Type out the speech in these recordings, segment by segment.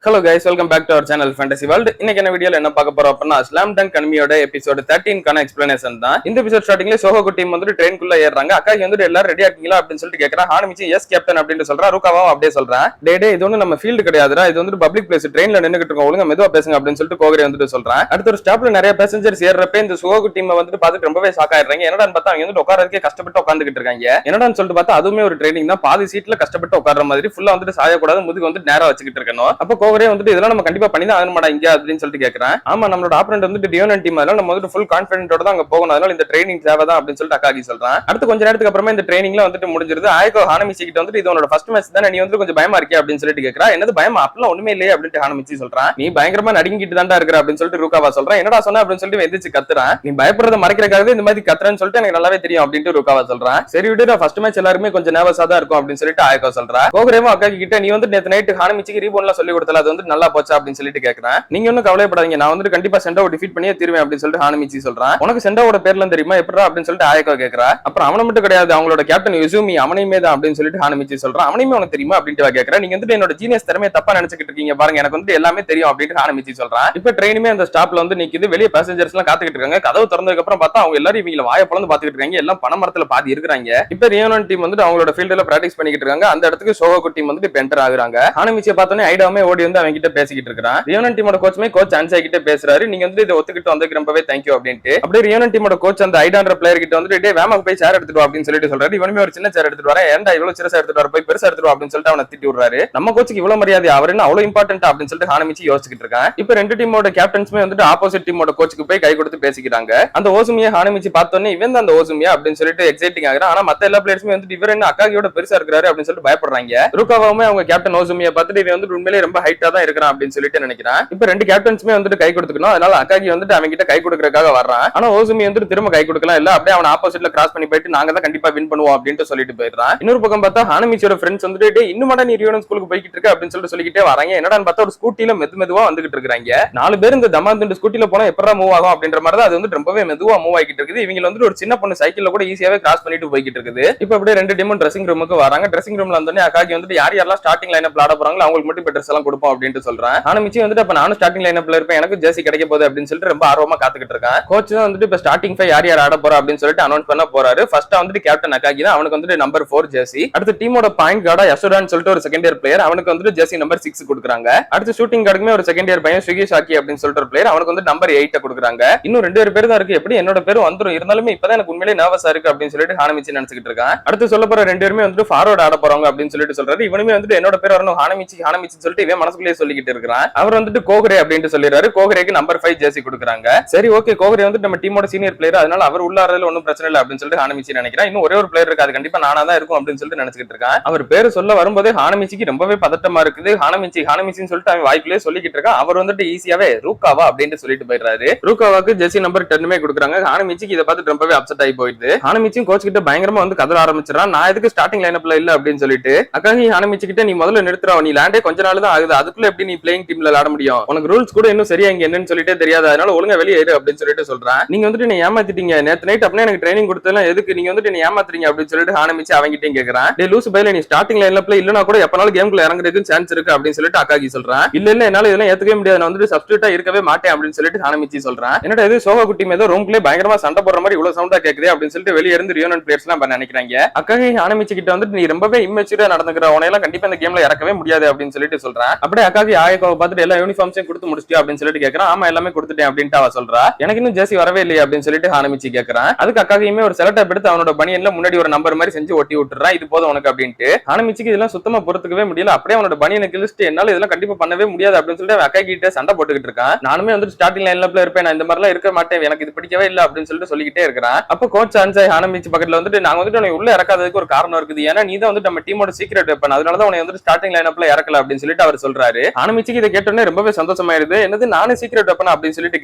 Hello guys, welcome back to our channel Fantasy World. இன்னைக்கு என்ன வீடியோல என்ன பார்க்க போறோம் அப்படின்னா ஸ்லாம் டங்க் அனிமியோட எபிசோட் 13 கான எக்ஸ்பிளனேஷன் தான். இந்த எபிசோட் ஸ்டார்டிங்ல சோஹோகு டீம் வந்து ட்ரெயின்குள்ள ஏறாங்க. அக்காகி வந்து எல்லாரும் ரெடியா இருக்கீங்களா அப்படின்னு சொல்லிட்டு கேக்குறா. ஹானமிச்சி எஸ் கேப்டன் அப்படின்னு சொல்றா. ரூகாவா அப்படியே சொல்றான். டே இது வந்து நம்ம ஃபீல்ட் கிடையாதுடா, இது வந்து பப்ளிக் பிளேஸ், ட்ரெயின்ல நின்னுகிட்டு இருக்கோம், ஒழுங்கா மெதுவா பேசுங்க அப்படின்னு சொல்லிட்டு கோகரே வந்துட்டு சொல்றான். அடுத்த ஒரு ஸ்டாப்ல நிறைய பேசஞ்சர்ஸ் ஏறப்ப இந்த சோஹோகு டீம் வந்துட்டு பார்த்துட்டு ரொம்பவே ஷாக் ஆயிடுறாங்க. என்னடான்னு பார்த்தா அவங்க வந்து உட்காரதுக்கே கஷ்டப்பட்டு உட்காந்துக்கிட்டு இருக்காங்க. என்னடான்னு சொல்லிட்டு பார்த்தா அதுவுமே ஒரு ட்ரைனிங் தான். பாதி சீட்ல கஷ்டப்பட்டு உட்கார்ற மாதிரி, ஃபுல்லா வந்துட்டு சாயக்கூடாது, முதுகு வந்து நேரா வச்சுக்கிட்டு இருக்கணும். அப்ப கோகரே வந்துட்டு இதெல்லாம் நம்ம கண்டிப்பா பண்ணி தான் ஆகணுமாடா இங்க அப்படின்னு சொல்லிட்டு கேக்குறேன். ஆமா, நம்மளோட ஆப்பனன்ட் வந்து டியோனன் டீம், அதனால நம்ம வந்து ஃபுல் கான்ஃபிடென்ட்டோட தான் அங்க போகணும், அதனால இந்த ட்ரைனிங் தேவைதான் அப்படின்னு சொல்லிட்டு அக்காகி சொல்றான். அடுத்து கொஞ்ச நேரத்துக்கு அப்புறமா இந்த ட்ரைனிங்ல வந்துட்டு முடிஞ்சிருது. ஆயகோ ஹானமிச்சி கிட்ட வந்துட்டு இது உன்னோட ஃபர்ஸ்ட் மேட்ச் தானே, நீ வந்து கொஞ்சம் பயமா இருக்கே அப்படின்னு சொல்லிட்டு கேக்குறா. என்னது பயமா? அப்பெல்லாம் ஒண்ணுமே இல்லையே அப்படின்னு ஹானமிச்சி சொல்றான். நீ பயங்கரமா நடுங்கிட்டு தான்டா இருக்கிற அப்படின்னு சொல்லிட்டு ரூகாவா சொல்றான். என்னடா சொன்ன அப்படின்னு சொல்லிட்டு எந்திரிச்சு கத்துறான். நீ பயப்படுறத மறைக்கிறதுக்காக இந்த மாதிரி கத்துறன்னு சொல்லிட்டு எனக்கு நல்லாவே தெரியும் அப்படின்ட்டு ரூகாவா சொல்றான். சரி விடு, ஃபர்ஸ்ட் மேட்ச் எல்லாருமே கொஞ்சம் நர்வஸா தான் இருக்கும் அப்படின்னு சொல்லிட்டு ஆயகோ சொல்றா. கோகரேவும் அக்காகி கிட்ட நீ வந்து நேத்து நைட் ஹானமிச்சிக்கு ரீபோன்லாம் சொல்லி கொடுத்தல, அது வந்து நல்லா போச்சா அப்படின்னு சொல்லிட்டு கேக்குறேன். நீங்க ஒன்னும் கவலைப்படாதீங்க, நான் வந்து கண்டிப்பா சென்டாவை டிஃபீட் பண்ணியே தீருவேன் அப்படின்னு சொல்லிட்டு ஹானமிச்சி சொல்றான். உனக்கு சென்டாவோட பேர்லாம் தெரியுமா எப்படா அப்படின்னு சொல்லிட்டு ஆயகோ கேக்குறா. அப்புறம் அவனை மட்டும் கிடையாது, அவங்களோட கேப்டன் யுசுமி அவனையுமே தான் அப்படின்னு சொல்லிட்டு ஹானமிச்சி சொல்றான். அவனையுமே உனக்கு தெரியுமா அப்படின்ட்டு கேக்குறா. நீங்க வந்து என்னோட ஜீனியஸ் திறமையை தப்பா நினைச்சிட்டு இருக்கீங்க பாருங்க, எனக்கு வந்து எல்லாமே தெரியும் அப்படின்னு ஹானமிச்சி சொல்றான். இப்ப ட்ரெயினுமே அந்த ஸ்டாப்ல வந்து நிக்குது. வெளியே பேசஞ்சர்ஸ் எல்லாம் காத்துக்கிட்டு இருக்காங்க. கதவு திறந்ததுக்கு அப்புறம் பார்த்தா அவங்க எல்லாரும் இவங்க வாயை பொளந்து பாத்துக்கிட்டு இருக்காங்க. எல்லாம் பணமரத்துல பாதி இருக்கிறாங்க. இப்ப ரியோனன் டீம் வந்து அவங்களோட ஃபீல்ட்ல பிராக்டிஸ் பண்ணிக்கிட்டு இருக்காங்க. அந்த இடத்துக்கு சோஹோகு டீம் வந்து என்டர் ஆகுறாங்க. ஹானமிச்சியை பார்த்தோன்னே ஐடாமே ஓடி வந்து அவங்க கிட்ட பேசிக்கிட்டு இருக்கான். ரியோனன் டீமோட கோச்சுமே கோச் அன்சாய் கிட்ட பேசுறாரு. நீங்க வந்து இதை ஒத்துக்கிட்டு வந்து ரொம்பவே தேங்க்யூ அப்படின்ட்டு. அப்படியே ரியோனன் டீமோட கோச் அந்த ஐடான்ற பிளேயர் கிட்ட வந்து டே வேமாக்கு போய் சேர் எடுத்துட்டு அப்படின்னு சொல்லிட்டு சொல்றாரு. இவனுமே ஒரு சின்ன சேர் எடுத்துட்டு வரேன், ஏன்டா இவ்வளவு சிறுசா எடுத்துட்டு வர, போய் பெருசா எடுத்துட்டு அப்படின்னு சொல்லிட்டு அவனை திட்டி விடுறாரு. நம்ம கோச்சுக்கு இவ்வளவு மரியாதை, அவர் என்ன அவ்வளவு இம்பார்ட்டன்ட் அப்படின்னு சொல்லிட்டு ஹானமிச்சி யோசிச்சுட்டு இருக்கான். இப்ப ரெண்டு டீமோட கேப்டன்ஸ்மே வந்துட்டு ஆப்போசிட் டீமோட கோச்சுக்கு போய் கை கொடுத்து பேசிக்கிறாங்க. அந்த ஓசுமியா ஹானமிச்சி பார்த்தோன்னே இவன் தான் அந்த ஓசுமியா அப்படின்னு சொல்லிட்டு எக்ஸைட்டிங் ஆகுறான். ஆனா மத்த எல்லா பிளேயர்ஸுமே வந்து இவர் என்ன அக்காகியோட பெருசா இருக்கிறாரு அப்படின்னு சொல்லிட்டு பயப்படுறாங்க. ரூகாவாவுமே அவங்க கேப்டன் ஓசுமியா பார்த்துட்டு இவன் வந்து உண்மையிலேயே ரொம்ப ஹைட்டா தான் இருக்கிறான் அப்படின்னு சொல்லிட்டு நினைக்கிறான். இப்ப ரெண்டு கேப்டன்ஸ்மே வந்துட்டு கை கொடுத்துக்கணும், அதனால அக்காகி வந்துட்டு அவங்க கிட்ட கை கொடுக்கறதுக்காக வர்றான். ஆனா ஓசுமி வந்து திரும்ப கை கொடுக்கலாம் இல்ல, அப்படியே அவன் ஆப்போசிட்ல கிராஸ் பண்ணி போயிட்டு நாங்க தான் கண்டிப்பா வின் பண்ணுவோம் அப்படின்னு சொல்லிட்டு போயிடுறான். இன்னொரு பக்கம் பார்த்தா ஹானமிச்சியோட ஃப்ரெண்ட்ஸ் வந்துட்டு இன்னும் இந்த ரியோனன் ஸ்கூலுக்கு போய்கிட்டு இருக்கு அப்படின்னு சொல்லிக்கிட்டே வராங்க. என்னடான்னு பார்த்தா ஒரு ஸ்கூட்டில மெதுவா வந்துகிட்டு இருக்காங்க. 4 பேர் இந்த தமாந்து ஸ்கூட்டில போனா எப்படா மூவ் ஆகும் அப்படின்ற மாதிரி தான் அது வந்து ரொம்பவே மெதுவா மூவ் ஆகிட்டு இருக்குது. இவங்க வந்து ஒரு சின்ன பொண்ணு சைக்கிள்ல கூட ஈஸியாவே கிராஸ் பண்ணிட்டு போய்கிட்டு இருக்குது. இப்ப அப்படியே ரெண்டு டீமும் ட்ரெஸ்ஸிங் ரூமுக்கு வராங்க. ட்ரெஸ்ஸிங் ரூம்ல வந்தோடனே அக்காகி வந்துட்டு யாரெல்லாம் ஸ்டார்டிங் லைனப் விளையாட போறாங்களோ அவங்களுக்கு மட்டும் ட்ரெஸ் எல்லாம் கொடுப்போம் அப்படின்னு சொல்றான். ஹானமிச்சி வந்துட்டு அப்ப நானும் ஸ்டார்டிங் லைனப்ல இருப்பேன், எனக்கு ஜெர்சி கிடைக்க போகுது அப்படின்னு சொல்லிட்டு ரொம்ப ஆர்வமா காத்துக்கிட்டு இருக்கான். கோச் தான் வந்துட்டு இப்ப ஸ்டார்டிங் 5 யார் ஆட போறா அப்படின்னு சொல்லிட்டு அனௌன்ஸ் பண்ண போறாரு. ஃபர்ஸ்ட் வந்துட்டு கேப்டன் அக்காகி தான், அவனுக்கு வந்துட்டு நம்பர் 4 ஜெர்சி. அடுத்து டீமோட பாயிண்ட் கார்டா யசுடான்னு சொல்லிட்டு ஒரு செகண்ட் இயர் பிளேயர், அவனுக்கு வந்துட்டு ஜெர்சி நம்பர் 6 கொடுக்குறாங்க. அடுத்து ஷூட்டிங் கார்டுக்குமே ஒரு செகண்ட் இயர் பையன் சுகிசாக்கி அப்படின்னு சொல்லிட்டு ஒரு பிளேயர், அவனுக்கு வந்து நம்பர் 8 கொடுக்குறாங்க. இன்னும் 2 பேர் தான் இருக்கு, எப்படி என்னோட பேரும் வந்துரும், இருந்தாலுமே இப்பதான் எனக்கு உண்மையிலேயே நர்வஸா இருக்கு அப்படின்னு சொல்லிட்டு ஹானமிச்சி நினைச்சிட்டு இருக்கான். அடுத்து சொல்ல போற 2 பேருமே வந்துட்டு ஃபார்வர்ட் ஆட போறாங்க அப்படின்னு சொல்லிட்டு சொல்றாரு. இவனுமே வந்துட்டு என்னோட பேர் வரணும் ஹானமிச்சி சொல்லிட்டு இவன் மனசுக்குள்ளேயே சொல்லிக்கிட்டு இருக்கான். அவர் வந்துட்டு கோகரே அப்படின்னு சொல்லிடுறாரு. கோகரேக்கு நம்பர் 5 ஜெர்சி கொடுக்குறாங்க. சரி ஓகே, கோகரே வந்து நம்ம டீமோட சீனியர் பிளேயர், அதனால அவர் உள்ளாறதுல ஒன்னும் பிரச்சனை இல்லை அப்படின்னு சொல்லிட்டு ஹானமிச்சி நினைக்கிறேன். இன்னும் ஒரே ஒரு பிளேயர் இருக்கு, அது கண்டிப்பா நானா தான் இருக்கும் அப்படின்னு சொல்லிட்டு நினைச்சிட்டு இருக்கான். அவர் பேரு சொல்ல வரும்போது ஹானமிச்சிக்கு ரொம்பவே பதட்டமா இருக்குது. ஹானமிச்சின்னு சொல்லிட்டு அவன் வாய்க்குள்ளே சொல்லிக்கிட்டு இருக்கான். அவர் வந்துட்டு ஈஸியாவே ரூகாவா அப்படின்னு சொல்லிட்டு போயிடுறாரு. ரூகாவாக்கு ஜெர்சி நம்பர் 10 கொடுக்குறாங்க. ஹானமிச்சிக்கு இதை பார்த்து ரொம்பவே அப்செட் ஆகி போயிடுது. ஹானமிச்சியும் கோச் கிட்ட பயங்கரமா வந்து கதற ஆரம்பிச்சிடறான். நான் எதுக்கு ஸ்டார்டிங் லைனப்ல இல்ல அப்படின்னு சொல்லிட்டு. அக்காகி ஹானமிச்சி கிட்ட நீ முதல்ல நிறுத்துறா, நீ லேண்டே கொஞ்ச நாள் தான் ஆகுது, அதுக்குள்ள எப்படி நீ பிளேயிங் டீம்ல விளையாட முடியும், உனக்கு ரூல்ஸ் கூட இன்னும் சரியா இங்க என்னன்னு சொல்லிட்டே தெரியாது, அதனால ஒழுங்கா வெளியே ஏறு அப்படின்னு சொல்லிட்டு சொல்றான். நீங்க வந்துட்டு நீ ஏமாத்திட்டீங்க, நேத்து நைட் அப்படியே எனக்கு ட்ரைனிங் கொடுத்ததெல்லாம் எதுக்கு, நீங்க வந்துட்டு நீ ஏமாத்துறீங்க அப்படின்னு சொல்லிட்டு ஹானமிச்சி அவங்கிட்டையும் கேக்குறான். டே லூசு பையில, நீ ஸ்டார்டிங் லைன்ல இல்லனா கூட எப்பனாலும் கேம்குள்ள இறங்குறதுக்கு சான்ஸ் இருக்கு அப்படின்னு சொல்லிட்டு அக்காகி சொல்றான். இல்ல என்னால இதெல்லாம் ஏத்துக்கவே முடியாது, நான் வந்துட்டு சப்ஸ்டியூட்டா இருக்கவே மாட்டேன் அப்படின்னு சொல்லிட்டு ஹானமிச்சி சொல்றான். என்னடா இது சோஹோகு டீம் ஏதோ ரூம்குள்ளே பயங்கரமா சண்டை போடுற மாதிரி இவ்வளவு சவுண்டா கேக்குது அப்படின்னு சொல்லிட்டு வெளியே இருந்து ரியோனன் பிளேயர்ஸ் எல்லாம் நினைக்கிறாங்க. அக்காகி ஹானமிச்சி கிட்ட வந்துட்டு நீ ரொம்பவே இம்மெச்சூரா நடந்துக்கிற, உனையெல்லாம் கண்டிப்பா இந்த கேம்ல இறக்கவே முடியாது அப்படின்னு சொல்லிட்டு சொல்றான். அப்படியே அக்காகி ஆயக்கோவை பார்த்துட்டு எல்லா யூனிஃபார்ம்ஸையும் கொடுத்து முடிச்சிட்டியா அப்படின்னு சொல்லிட்டு கேக்குறான். ஆமா எல்லாமே கொடுத்துட்டேன் அப்படின்ட்டு அவ சொல்றா. எனக்கு இன்னும் ஜெர்சி வரவே இல்லையா அப்படின்னு சொல்லிட்டு ஹானமிச்சி கேக்குறான். அதுக்கு அக்காகியுமே ஒரு செலக்ட் எடுத்து அவனோட பனியன்ல முன்னாடி ஒரு நம்பர் மாதிரி செஞ்சு ஒட்டி விட்டுறான். இது போதும் உனக்கு அப்படின்ட்டு. ஹானமிச்சிக்கு இதெல்லாம் சுத்தமா பொறுத்துக்கவே முடியல. அப்படியே அவனோட பனியனை கிழிச்சிட்டு என்னால இதெல்லாம் கண்டிப்பா பண்ணவே முடியாது அப்படின்னு சொல்லிட்டு அக்கா கிட்ட சண்டை போட்டுக்கிட்டு இருக்கான். நானுமே வந்து ஸ்டார்டிங் லைன்ல இருப்பேன், நான் இந்த மாதிரி எல்லாம் இருக்க மாட்டேன், எனக்கு இது பிடிக்கவே இல்லை அப்படின்னு சொல்லிட்டு சொல்லிக்கிட்டே இருக்கிறான். அப்ப கோச் அன்சாய் ஹானமிச்சி பக்கத்துல வந்துட்டு நாங்க வந்துட்டு உன்னை உள்ள இறக்காததுக்கு ஒரு காரணம் இருக்குது, ஏன்னா நீ தான் வந்து நம்ம டீமோட சீக்ரெட் வெப்பன், அதனாலதான் உன்னை வந்து ஸ்டார்டிங் லைனப்ல இறக்கல அப்படின்னு சொல்லிட்டு அவர் சொல்றாரு. ஹானமிச்சிக்கு இதை கேட்டோன்னே ரொம்பவே சந்தோஷமாயிருது. என்னது நானே சீக்ரெட் வெப்பன் அப்படின்னு சொல்லிட்டு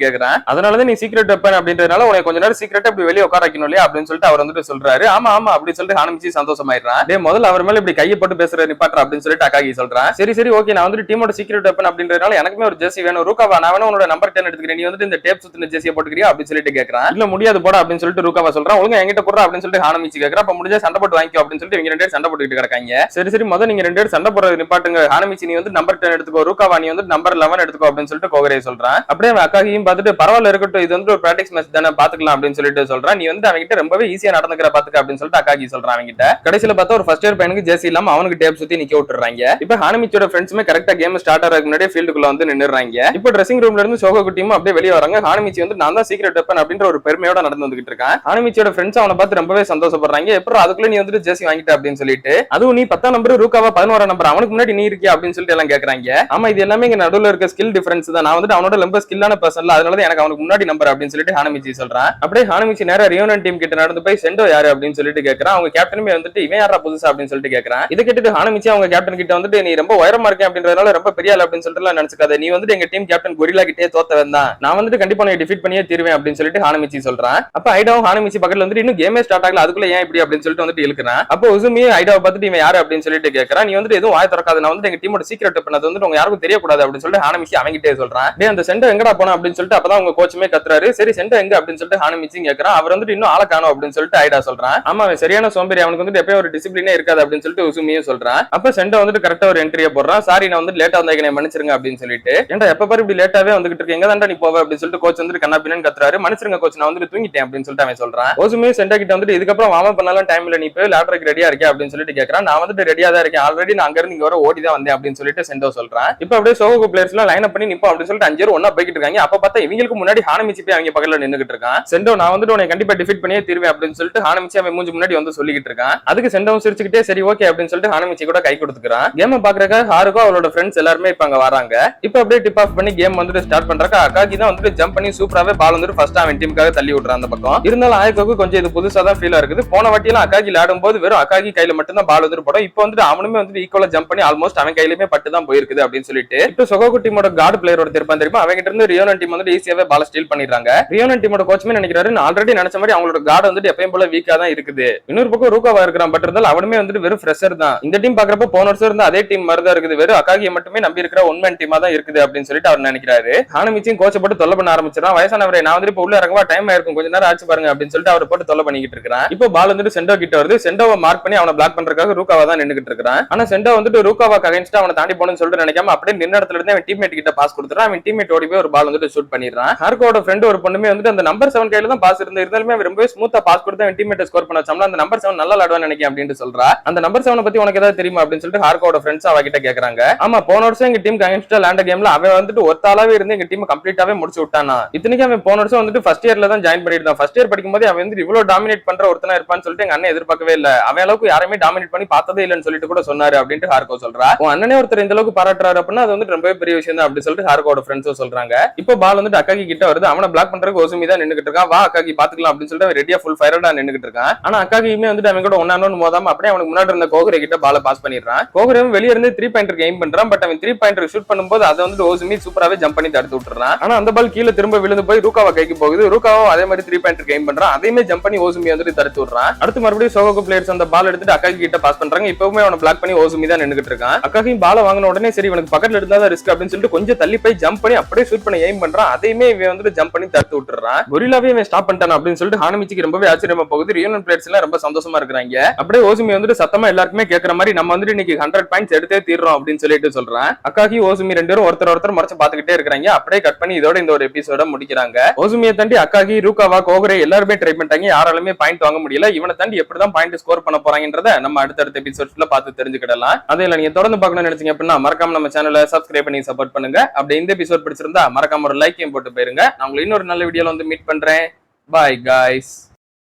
கேக்குறேன். அதனாலதான் நீ சீக்ரெட் வெப்பன் அப்படின்றதுனால உனக்கு கொஞ்ச நேரம் சீக்ரெட்டா இப்படி வெளியே உட்கார வைக்கணும் இல்லையா அப்படின்னு சொல்லிட்டு அவர் வந்துட்டு சொல்றாரு. ஆமா ஆமா அப்படின்னு சொல்லிட்டு ஹானமிச்சி சந்தோஷமாயிடுறான். டே முதல்ல அவர் மேல இப்படி கையை போட்டு பேசுற நிப்பாட்ற அப்படின்னு சொல்லிட்டு அக்காகி சொல்றான். சரி ஓகே, நான் வந்து டீமோட சீக்ரெட் வெப்பன் அப்படின்றதுனால எனக்குமே ஒரு ஜெர்சி வேணும், ரூகாவா நான் வேணும் உன்னோட நம்பர் 10 எடுத்துக்கிறேன், நீ வந்துட்டு இந்த டேப் சுத்தின ஜெர்சியை போட்டுக்கிறியா அப்படின்னு சொல்லிட்டு கேக்குறான். இல்ல முடியாது போட அப்படின்னு சொல்லிட்டு ரூகாவா சொல்றான். ஒழுங்கா என்கிட்ட போடுற அப்படின்னு சொல்லிட்டு ஹானமிச்சி கேக்குறா. அப்ப முடிஞ்சா சண்டை போட்டு வாங்கிக்கோ அப்படின்னு சொல்லிட்டு இவங்க 2 பேரும் சண்டை போட்டுக்கிட்டு கிடக்காங்க. சரி முதல்ல நீங்க 2 பேரும் சண்டை போடுறது நிப்பாட்டுங்க, ஹானமிச்சி நீ வந்து நம்பர் 10 எடுத்துக்கோ, ரூகாவா நீ வந்து நம்பர் 11 எடுத்துக்கோ அப்படின்னு சொல்லிட்டு கோகரே சொல்றான். அப்படியே அக்காகியும் பார்த்துட்டு பரவாயில்ல இருக்கட்டும், இது வந்து ஒரு பிராக்டிஸ் மேட்ச் தானே பாத்துக்கலாம் அப்படின்னு சொல்லிட்டு சொல்றான். நீ வந்து அவங்க கிட்ட ரொம்பவே ஈஸியா நடந்துக்கிற பாத்துக்க அப்படின்னு சொல்லிட்டு அக்காகி சொல்றான் அவங்க கிட்ட. கடைசியில பார்த்தா ஒரு ஃபர்ஸ்ட் இயர் பையனுக்கு ஜெர்சி இல்லாம அவனுக்கு டேப் சுத்தி நிக்க விட்டுறாங்க. இப்ப ஹானமிச்சியோட ஃப்ரெண்ட்ஸுமே கரெக்டா கேம் ஸ்டார்ட் ஆகிறதுக்கு முன்னாடியே ஃபீல்டுக்குள்ள வந்து நின்னுறாங்க. இப்ப ட்ரெஸ்ஸிங் ரூம்ல இருந்து சோகோ குட்டியும் அப்படியே வெளியே வராங்க. ஹானமிச்சி வந்து நான் தான் சீக்ரெட் வெப்பன் அப்படின்ற ஒரு பெருமையோட நடந்து வந்துகிட்டு இருக்கான். ஹானமிச்சியோட ஃப்ரெண்ட்ஸ் அவனை பார்த்து ரொம்பவே சந்தோஷப்படுறாங்க. எப்பறம் அதுக்குள்ள நீ வந்து ஜெர்சி வாங்கிட்ட அப்படின்னு சொல்லிட்டு, அதுவும் நீ 10ஆம் நம்பர் ரூகாவா 11ஆம் நம்பர் அவனுக்கு முன்னாடி நீ இருக்கியா அப்படின்னு சொல்லிட்டு எல்லாம் கேக்குறாங்க. ஆமா இது எல்லாமே இங்க நடுவுல இருக்க ஸ்கில் டிஃபரன்ஸ் தான். நான் வந்து அவனோட ரொம்ப ஸ்கில்லான பர்சன்ல, அதனால எனக்கு அவனுக்கு முன்னாடி நம்பர் அப்படின்னு சொல்லிட்டு ஹானமிச்சி சொல்றான். அப்படியே ஹானமிச்சி நேரா ரியோனன் டீம் கிட்ட நடந்து போய் செண்டோ யாரு அப்படின்னு சொல்லிட்டு கேக்குறான். அவங்க கேப்டனுமே வந்துட்டு இவன் யாரா புதுசா அப்படின்னு சொல்லிட்டு கேக்குறான். இதை கேட்டுட்டு ஹானமிச்சி அவங்க கேப்டன் கிட்ட வந்துட்டு நீ ரொம்ப உயரமா இருக்கேன் அப்படின்றதுனால ரொம்ப பெரிய ஆள் அப்படின்னு சொல்லிட்டு நினைச்சுக்காத, நீ வந்துட்டு எங்க டீம் கேப்டன் கொரில்லா கிட்டே தோத்தவன் தான், நான் வந்துட்டு கண்டிப்பா உன்னை டிஃபீட் பண்ணியே தீருவேன் அப்படின்னு சொல்லிட்டு ஹானமிச்சி சொல்றான். அப்ப ஐடாவும் ஹானமிச்சி பக்கத்துல வந்துட்டு இன்னும் கேமே ஸ்டார்ட் ஆகல, அதுக்குள்ள ஏன் இப்படி அப்படின்னு சொல்லிட்டு வந்துட்டு இழுக்கிறான். அப்போ உசுமியும் ஐடாவை பார்த்துட்டு இவன் யாரு அப்படின்னு சொல்லிட்டு கேட்கறான். நீ வந்துட்டு எதுவும் வாய் திறக்காது, நான் வந்து எங்க டீமோட சீக்ரெட் பண்ணது வந்து உங்க யாருக்கும் தெரியக்கூடாது அப்படின்னு சொல்லிட்டு ஹானமிச்சி அவங்கிட்டே சொல்றான். டே அந்த செண்டோ எங்கடா போனா அப்படின்னு சொல்லிட்டு அப்பதான் உங்க கோச்சுமே கத்துறாரு. சரி செண்டோ எங்க அப்படின்னு சொல்லிட்டு ஹானமிச்சி கேட்கறான். அவர் வந்துட்டு இன்னும் ஆள காணோம் அப்படின்னு சொல்லிட்டு ஐடா சொல்றான். ஆமா அவன் சரியான சோம்பேறி, அவனுக்கு வந்துட்டு எப்பயும் ஒரு டிசிப்ளினே இருக்காது அப்படின்னு சொல்லிட்டு உசுமியும் சொல்றான். அப்ப செண்டோ வந்துட்டு கரெக்டா ஒரு என்ட்ரியை போடுறான். சாரி நான் வந்து லேட்டா வந்தா என்னை மன்னிச்சிருங்க அப்படின்னு சொல்லிட்டு. ஏன்டா எப்ப பாரு இப்படி லேட்டாவே வந்துகிட்டு இருக்கு, எங்க தாண்டா நீ போவ அப்படின்னு சொல்லிட்டு கோச் வந்துட்டு கண்ணா பின்னு கத்துறாரு. மன்னிச்சிருங்க கோச் நான் வந்துட்டு தூங்கிட்டேன் அப்படின்னு சொல்லிட்டு அவன் சொல்றான். உசுமியும் செண்டோ கிட்ட வந்துட்டு இதுக்கப்புறம் வார்ம் அப் பண்ணலாம் டைம் இல்ல, நீ போய் லேட்டருக்கு ரெடியா இருக்கியா அப்படின்னு சொல்லிட்டு கேட்கறான். நான் வந்துட்டு ரெடியா தான் இருக்கேன், ஆல்ரெடி நான் அங்க இருந்து இங்க வர ஓடி தான் வந்தேன் அப்படின்னு சொல்லிட்டு செண்டோ சொல்றான். இப்ப அப்படியே சோகோ பிளேயர்ஸ் எல்லாம் லைன் அப் பண்ணி நிப்போம் அப்படின்னு சொல்லிட்டு 5 பேர் ஒண்ணா போய்கிட்டு இருக்காங்க. அப்ப பார்த்தா இவங்களுக்கு முன்னாடி ஹானமிச்சி போய் அவங்க பக்கத்துல நின்னுகிட்டு இருக்கான். செண்டோ நான் வந்துட்டு உன்னை கண்டிப்பா டிஃபீட் பண்ணியே தீர்வேன் அப்படின்னு சொல்லிட்டு ஹானமிச்சி அவன் மூஞ்சி முன்னாடி வந்து சொல்லிக்கிட்டு இருக்கான். அதுக்கு செண்டோவும் சிரிச்சுக்கிட்டே சரி ஓகே அப்படின்னு சொல்லிட்டு ஹானமிச்சி கூட கை கொடுத்துக்கிறான். கேம் பாக்குறக்க ஹாருகோ அவளோட ஃப்ரெண்ட்ஸ் எல்லாருமே இப்ப அங்க வராங்க. இப்ப அப்படியே டிப் ஆஃப் பண்ணி கேம் வந்துட்டு ஸ்டார்ட் பண்றக்க அக்காகி தான் வந்துட்டு ஜம்ப் பண்ணி சூப்பராவே பால் வந்துட்டு ஃபர்ஸ்ட் அவன் டீமுக்காக தள்ளி விட்டுறான் அந்த பக்கம். இருந்தாலும் ஆயக்கோக்கு கொஞ்சம் இது புதுசா தான் ஃபீலா இருக்குது. போன வாட்டியெல்லாம் அக்காகி விளையாடும் போது வெறும் அக்காகி கையில மட்டும் தான் பால் வந்துட்டு போடும். இப்போ வந்துட்டு அவனுமே வந்துட்டு ஈக்குவலா ஜம்ப் பண்ணி ஆல்மோஸ்ட் அவன் கையிலுமே பட்டு தான் போயிருக்குது அப்படின்னு சொல்லிட்டு இப்போ சொகோகு டீமோட கார்டு பிளேயரோட திருப்பான் தெரியுமா, அவங்க கிட்ட இருந்து ரியோனன் டீம் வந்துட்டு ஈஸியாவே பால் ஸ்டீல் பண்ணிடுறாங்க. ரியோனன் டீமோட கோச்சுமே நினைக்கிறாரு ஆல்ரெடி நினைச்ச மாதிரி அவங்களோட கார்டு வந்துட்டு எப்பயும் போல வீக்கா தான் இருக்குது. இன்னொரு பக்கம் ரூகாவா இருக்கிறான், பட் இருந்தாலும் அவனுமே வந்துட்டு வெறும் ஃப்ரெஷர் தான். இந்த டீம் பாக்குறப்ப போன வருஷம் இருந்த அதே டீம் மாதிரி தான் இருக்குது, வெறும் அக்காகியை மட்டுமே நம்பி இருக்கிற ஒன்மேன் டீமா தான் இருக்குது அப்படின்னு சொல்லிட்டு அவர் நினைக்கிறாரு. ஹானமிச்சியும் கோச்சை போட்டு தொல்லை பண்ண ஆரம்பிச்சிடான். வயசானவரை நான் வந்துட்டு உள்ள இறங்கவா டைம் ஆயிருக்கும், கொஞ்ச நேரம் ஆச்சு பாருங்க அப்படின்னு சொல்லிட்டு அவர் போட்டு தொல்லை பண்ணிக்கிட்டு இருக்கான். இப்போ பால் வந்துட்டு செண்டோ கிட்ட வருது. செண்டோவை மார்க் பண்ணி அவனை பிளாக் பண்றதுக்காக ரூகாவா தான் நின்னுகிட்டு இருக்கான். ஆனா செண்டோ வந்துட்டு ரூகாவாக்கு அகைன்ஸ்டா அவனை தாண்டி போகணும்னு சொல்லிட்டு நினைக்காம அப்படியே நின்ன இடத்துல இருந்து அவன் டீம்மேட் கிட்ட பாஸ் கொடுத்துறான். அவன் டீம்மேட் ஓடி போய் ஒரு பால் வந்துட்டு ஷூட் பண்ணிடுறான். ஹார்கோட ஃப்ரெண்ட் ஒரு பொண்ணுமே வந்துட்டு அந்த நம்பர் 7 கையில தான் பாஸ் இருந்தாலுமே அவன் ரொம்பவே ஸ்மூத்தா பாஸ் கொடுத்து அவன் டீம்மேட் ஸ்கோர் பண்ண வச்சாம்ல, அந்த நம்பர் 7 நல்லா விளையாடுவான்னு நினைக்கிறேன் அப்படின்னு சொல்றா. அந்த நம்பர் 7 பத்தி உனக்கு ஏதாவது தெரியுமா அப்படின்னு சொல்லிட்டு ஹார்கோட ஃப்ரெண்ட்ஸ் அவ கிட்ட கேக்குறாங்க. ஆமா போன வருஷம் எங்க டீம் அகைன்ஸ்டா லேண்ட கேம்ல அவன் வந்துட்டு ஒத்தாலாவே இருந்து எங்க டீம் கம்ப்ளீட்டாவே முடிச்சு விட்டானா. இத்தனைக்கு அவன் போன வருஷம் வந்துட்டு ஃபர்ஸ்ட் இயர்ல தான் ஜாயின் பண்ணிருந்தான். ஃபர்ஸ்ட் இயர் படிக்கும் போது அவன் வந்து இவ்வளவு டாமினேட் பண்ற ஒருத்தனா இருப்பான்னு சொல்லிட்டு எங்க அண்ணன் எதிர்பார்க்கவே இல்ல. அவன் அளவுக்கு யாரையுமே டாமினேட் பண்ணி பார்த்ததே இல்லன்னு சொல்லிட்டு கூட சொன்னாரு அப்படின்ட்டு ஹார்கோ சொல்றா. உன் அண்ணனே ஒருத்தர் இந்த அளவுக்கு பாராட்டுறாரு அப்படின்னா அது வந்து ரொம்பவே பெரிய விஷயம் தான் அப்படி சொல்லிட்டு ஹார்கோட ஃப்ரெண்ட்ஸும் சொல்றாங்க. இப்போ பால் வந்துட்டு அக்காகி கிட்ட வருது. அவனை பிளாக் பண்றதுக்கு ஓசுமி தான் நின்னுகிட்டு இருக்கான். வா அக்காகி பாத்துக்கலாம் அப்படின்னு சொல்லிட்டு ரெடியா ஃபுல் ஃபயர்டா நின்னுகிட்டு இருக்கான். ஆனா அக்காகியுமே வந்துட்டு அவன் கூட ஒன்னு மோதாம அப்படியே அவனுக்கு முன்னாடி இருந்த கோகரே கிட்ட பால பாஸ் பண்ணிடுறான். கோகரேவும் வெளியே இருந்து 3 பாயிண்டருக்கு எய்ம் பண்றான். பட் அவன் 3 பாயிண்டருக்கு ஷூட் பண்ணும்போது அதை வந்துட்டு ஓசுமி சூப்பராவே ஜம்ப் பண்ணி தடுத்து விட்டுறான். ஆனா அந்த பால் கீழே திரும்ப விழுந்து போய் ரூகாவா கைக்கு போகுது. ரூகாவும் அதே மாதிரி 3 பாயிண்டருக்கு எய்ம் பண்றான். அதையுமே ஜம்ப் பண்ணி ஓசுமி வந்துட்டு தடுத்து விடுறான். அடுத்து மறுபடியும் சோகோகு பிளேயர்ஸ் அந்த பால் எடுத்துட்டு அக்காகி கிட்ட பாஸ் பண்றாங்க. இப்பவுமே அவனை பிளாக் பண்ணி ஓசுமி தான் நின்னுகிட்டு இருக்கான். அக்காகி பால வாங்கின உடனே சரி இவனுக்கு பக்கத்துல இருந்தா தான் ரிஸ்க் அப்படின்னு சொல்லிட்டு கொஞ்சம் தள்ளி போய் ஜம்ப் பண்ணி அப்படியே ஷூட் பண்ணி எய்ம் பண்றான். அதையுமே இவன் வந்துட்டு ஜம்ப் பண்ணி தடுத்து விட்டுறான். கொரில்லாவே இவன் ஸ்டாப் பண்ணிட்டான் அப்படின்னு சொல்லிட்டு ஹானமிச்சிக்கு ரொம்பவே ஆச்சரியமா போகுது. ரியோனன் பிளேயர்ஸ் எல்லாம் ரொம்ப சந்தோஷமா இருக்காங்க. அப்படியே ஓசுமி வந்துட்டு சத்தமா எல்லாருக்குமே கேட்கற மாதிரி நம்ம வந்துட்டு இன்னைக்கு 100 பாயிண்ட்ஸ் எடுத்தே தீர்றோம் அப்படின்னு சொல்லிட்டு சொல்றான். அக்காகி ஓசுமி 2 பேரும் ஒருத்தர் முறைச்சு பாத்துக்கிட்டே இருக்காங்க. அப்படியே கட் பண்ணி இதோட இந்த ஒரு எபிசோட முடிக்கிறாங்க. ஓசுமியை தாண்டி அக்காகி ரூகாவா கோகரே எல்லாருமே ட்ரை பண்ணிட்டாங்க. யாராலுமே பாயிண்ட் வாங்க முடியல. இவனை தாண்டி எப்படிதான் பாயிண்ட் ஸ்கோர் பண்ண போறாங்கன்றத நம்ம அடுத்தடுத்த எபிசோட்ஸ்ல பார்த்து தெரிஞ்சுக்கிடலாம். அதே நீங்க தொடர்ந்து பார்க்கணும்னு நினைச்சீங்க அப்படின்னா மறக்காம நம்ம சேனலை சப்ஸ்கிரைப் பண்ணி சப்போர்ட் பண்ணுங்க. அப்படி இந்த எபிசோட் பிடிச்சிருந்தா மறக்காம ஒரு லைக்கையும் போட்டு போயிருங்க. நான் உங்களை இன்னொரு நல்ல வீடியோல வந்து மீட் பண்றேன். Bye guys.